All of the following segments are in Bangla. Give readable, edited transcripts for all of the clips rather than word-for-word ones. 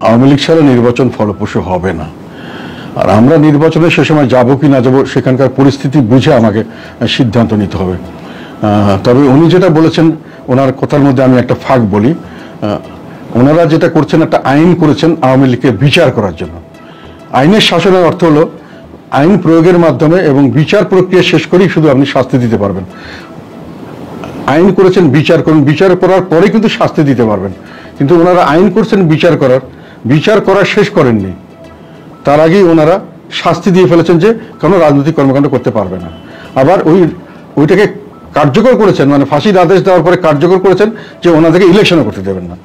আওয়ামী লীগ ছাড়া নির্বাচন ফলপ্রসূ হবে না। আর আমরা নির্বাচনে সে সময় যাব কি না যাব সেখানকার পরিস্থিতি বুঝে আমাকে সিদ্ধান্ত নিতে হবে। তবে উনি যেটা বলেছেন ওনার কথার মধ্যে আমি একটা ফাঁক বলি, ওনারা যেটা করছেন একটা আইন করেছেন আওয়ামী লীগকে বিচার করার জন্য। আইনের শাসনের অর্থ হলো আইন প্রয়োগের মাধ্যমে এবং বিচার প্রক্রিয়া শেষ করেই শুধু আপনি শাস্তি দিতে পারবেন। আইন করেছেন বিচার করুন, বিচার করার পরে কিন্তু শাস্তি দিতে পারবেন। কিন্তু ওনারা আইন করছেন বিচার করা শেষ করেননি, তার আগেই ওনারা শাস্তি দিয়ে ফেলেছেন যে কোনো রাজনৈতিক কর্মকাণ্ড করতে পারবে না। আবার ওইটাকে কার্যকর করেছেন, মানে ফাঁসির আদেশ দেওয়ার পরে কার্যকর করেছেন যে ওনাদেরকে ইলেকশনও করতে দেবেন না।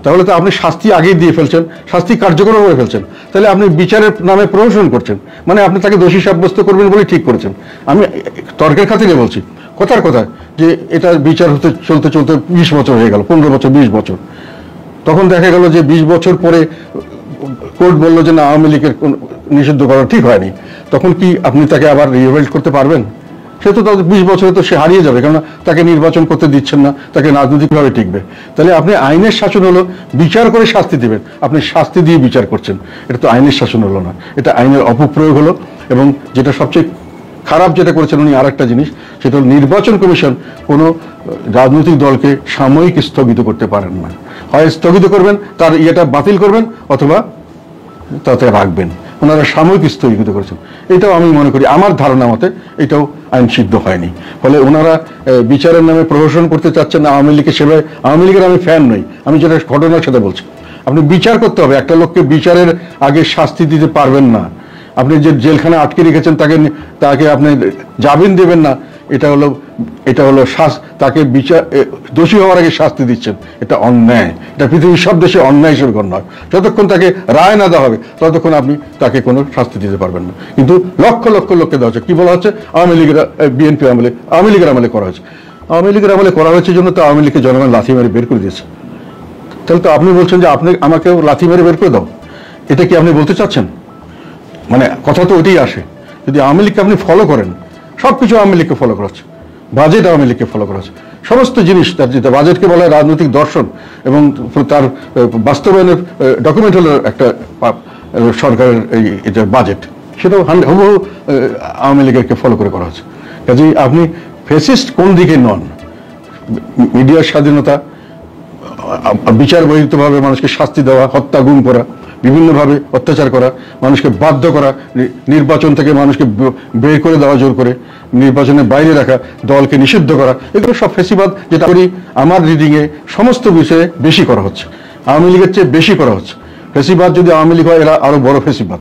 তাহলে তো আপনি শাস্তি আগেই দিয়ে ফেলছেন, শাস্তি কার্যকরও করে ফেলছেন, তাহলে আপনি বিচারের নামে প্রহসন করছেন, মানে আপনি তাকে দোষী সাব্যস্ত করবেন বলে ঠিক করেছেন। আমি তর্কের খাতিরে বলছি, কথার কথা যে এটা বিচার চলতে 20 বছর হয়ে গেল, 15 বছর 20 বছর। তখন দেখা গেল যে 20 বছর পরে কোর্ট বললো যে না আওয়ামী লীগের নিষিদ্ধ করা ঠিক হয়নি, তখন কি আপনি তাকে আবার রিভেল্ট করতে পারবেন? সে তো 20 বছরে তো সে হারিয়ে যাবে, কেননা তাকে নির্বাচন করতে দিচ্ছেন না, তাকে রাজনৈতিকভাবে টিকবে। তাহলে আপনি আইনের শাসন হলো বিচার করে শাস্তি দিবেন, আপনি শাস্তি দিয়ে বিচার করছেন, এটা তো আইনের শাসন হলো না, এটা আইনের অপপ্রয়োগ হলো। এবং যেটা সবচেয়ে খারাপ যেটা করেছেন উনি আরেকটা জিনিস, সেটা হল নির্বাচন কমিশন কোনো রাজনৈতিক দলকে সাময়িক স্থগিত করতে পারেন না। হয় স্থগিত করবেন, তার ইয়েটা বাতিল করবেন, অথবা তাতে রাখবেন। ওনারা সাময়িক স্থগিত করেছেন, এটাও আমি মনে করি আমার ধারণা মতে এটাও আইন সিদ্ধ হয়নি। ফলে ওনারা বিচারের নামে প্রহসন করতে চাচ্ছেন আওয়ামী লীগের সেবায়। আওয়ামী লীগের আমি ফ্যান নই, আমি যেটা ঘটনার সাথে বলছি। আপনি বিচার করতে হবে, একটা লোককে বিচারের আগে শাস্তি দিতে পারবেন না। আপনি যে জেলখানে আটকে রেখেছেন তাকে আপনি জামিন দেবেন না, এটা হলো তাকে বিচার দোষী হওয়ার আগে শাস্তি দিচ্ছেন, এটা অন্যায়। এটা পৃথিবীর সব দেশে অন্যায় হিসেবে গণ্য হয়। যতক্ষণ তাকে রায় না দেওয়া হবে ততক্ষণ আপনি তাকে কোনো শাস্তি দিতে পারবেন না। কিন্তু লক্ষ লক্ষ লোককে দেওয়া হচ্ছে, কি বলা হচ্ছে আওয়ামী লীগের বিএনপি আমলে, আওয়ামী লীগের আমলে করা হয়েছে। আওয়ামী লীগের আমলে করা হয়েছে জন্য তো আওয়ামী লীগকে জনগণ লাথি মেরে বের করে দিয়েছে। তাহলে তো আপনি বলছেন যে আপনি আমাকেও লাথি মেরে বের করে দাও, এটা কি আপনি বলতে চাচ্ছেন? মানে কথা তো ওইটাই আসে। যদি আওয়ামী লীগকে আপনি ফলো করেন, সবকিছু আওয়ামী লীগকে ফলো করা হচ্ছে, বাজেট আওয়ামী লীগকে ফলো করা হচ্ছে, সমস্ত জিনিস তার যেটা বাজেটকে বলা হয় রাজনৈতিক দর্শন, এবং তার বাস্তবায়নের ডকুমেন্ট হলো একটা সরকারের এটা বাজেট, সেটাও হুবহু আওয়ামী লীগকে ফলো করে করা হচ্ছে। কাজেই আপনি ফেসিস্ট কোন দিকে নন? মিডিয়ার স্বাধীনতা, বিচার বহির্ভূতভাবে মানুষকে শাস্তি দেওয়া, হত্যা গুম করা, বিভিন্নভাবে অত্যাচার করা, মানুষকে বাধ্য করা, নির্বাচন থেকে মানুষকে বের করে দেওয়া জোর করে, নির্বাচনের বাইরে রাখা, দলকে নিষিদ্ধ করা, এগুলো সব ফেসিবাদ। যেটা করি আমার রিডিংয়ে সমস্ত বিষয়ে বেশি করা হচ্ছে, আওয়ামী লীগের চেয়ে বেশি করা হচ্ছে। ফেসিবাদ যদি আওয়ামী লীগ হয়, এরা আরো বড় ফেসিবাদ।